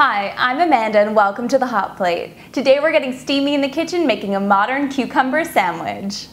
Hi, I'm Amanda and welcome to the Hot Plate. Today we're getting steamy in the kitchen making a modern cucumber sandwich.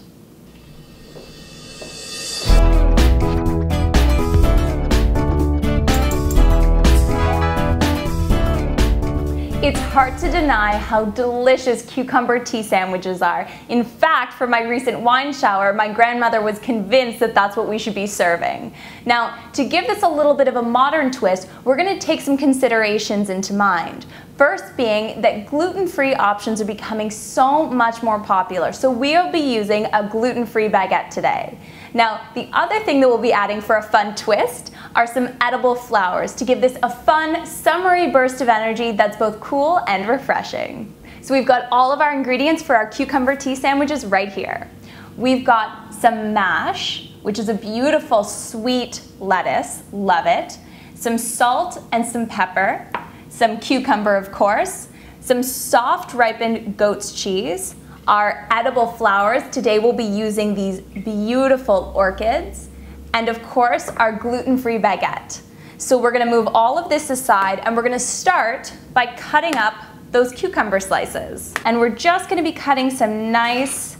It's hard to deny how delicious cucumber tea sandwiches are. In fact, for my recent wine shower, my grandmother was convinced that that's what we should be serving. Now, to give this a little bit of a modern twist, we're going to take some considerations into mind. First being that gluten-free options are becoming so much more popular, so we'll be using a gluten-free baguette today. Now, the other thing that we'll be adding for a fun twist are some edible flowers to give this a fun, summery burst of energy that's both cool and refreshing. So we've got all of our ingredients for our cucumber tea sandwiches right here. We've got some mash, which is a beautiful sweet lettuce, love it, some salt and some pepper, some cucumber of course, some soft ripened goat's cheese, our edible flowers. Today we'll be using these beautiful orchids, and of course our gluten-free baguette. So we're gonna move all of this aside and we're gonna start by cutting up those cucumber slices. And we're just gonna be cutting some nice,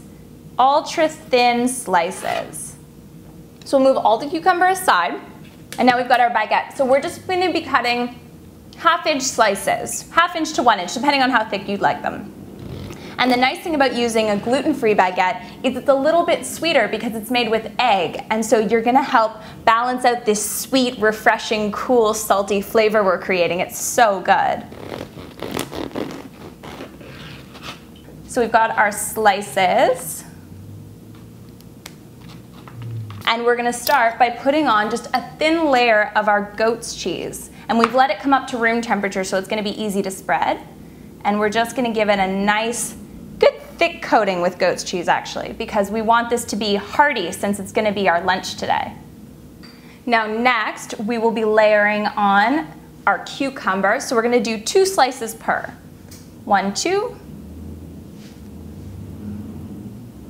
ultra thin slices. So we'll move all the cucumber aside, and now we've got our baguette. So we're just gonna be cutting half-inch slices, half-inch to 1 inch, depending on how thick you'd like them. And the nice thing about using a gluten-free baguette is it's a little bit sweeter because it's made with egg, and so you're gonna help balance out this sweet, refreshing, cool, salty flavor we're creating. It's so good. So we've got our slices, and we're gonna start by putting on just a thin layer of our goat's cheese. And we've let it come up to room temperature, so it's gonna be easy to spread. And we're just gonna give it a nice, good thick coating with goat's cheese actually, because we want this to be hearty since it's gonna be our lunch today. Now next, we will be layering on our cucumber. So we're gonna do 2 slices per. 1, 2.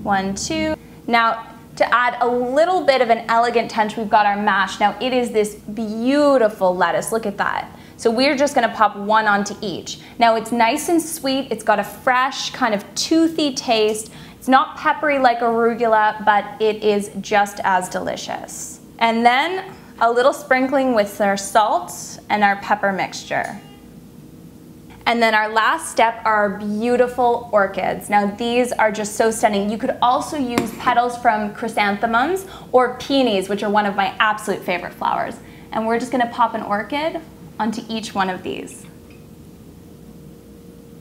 1, 2. Now, to add a little bit of an elegant touch, we've got our mash. Now it is this beautiful lettuce, look at that. So we're just gonna pop 1 onto each. Now it's nice and sweet, it's got a fresh, kind of toothy taste. It's not peppery like arugula, but it is just as delicious. And then a little sprinkling with our salt and our pepper mixture. And then our last step are our beautiful orchids. Now these are just so stunning. You could also use petals from chrysanthemums or peonies, which are one of my absolute favorite flowers. And we're just gonna pop an orchid onto each one of these.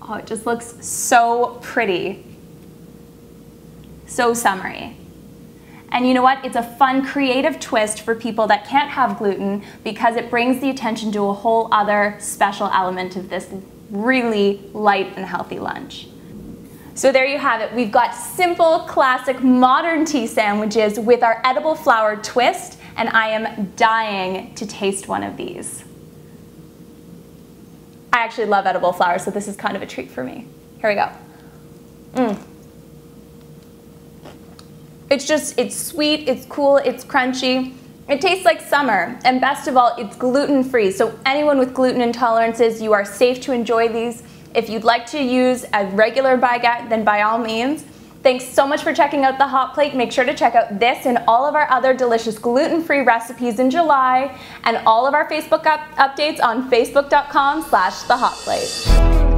Oh, it just looks so pretty. So summery. And you know what? It's a fun, creative twist for people that can't have gluten because it brings the attention to a whole other special element of this really light and healthy lunch. So there you have it. We've got simple, classic, modern tea sandwiches with our edible flower twist, and I am dying to taste one of these. I actually love edible flowers, so this is kind of a treat for me. Here we go. It's sweet, it's cool, it's crunchy. It tastes like summer, and best of all, it's gluten-free, so anyone with gluten intolerances, you are safe to enjoy these. If you'd like to use a regular baguette, then by all means. Thanks so much for checking out The Hot Plate. Make sure to check out this and all of our other delicious gluten-free recipes in July, and all of our Facebook updates on facebook.com/thehotplate.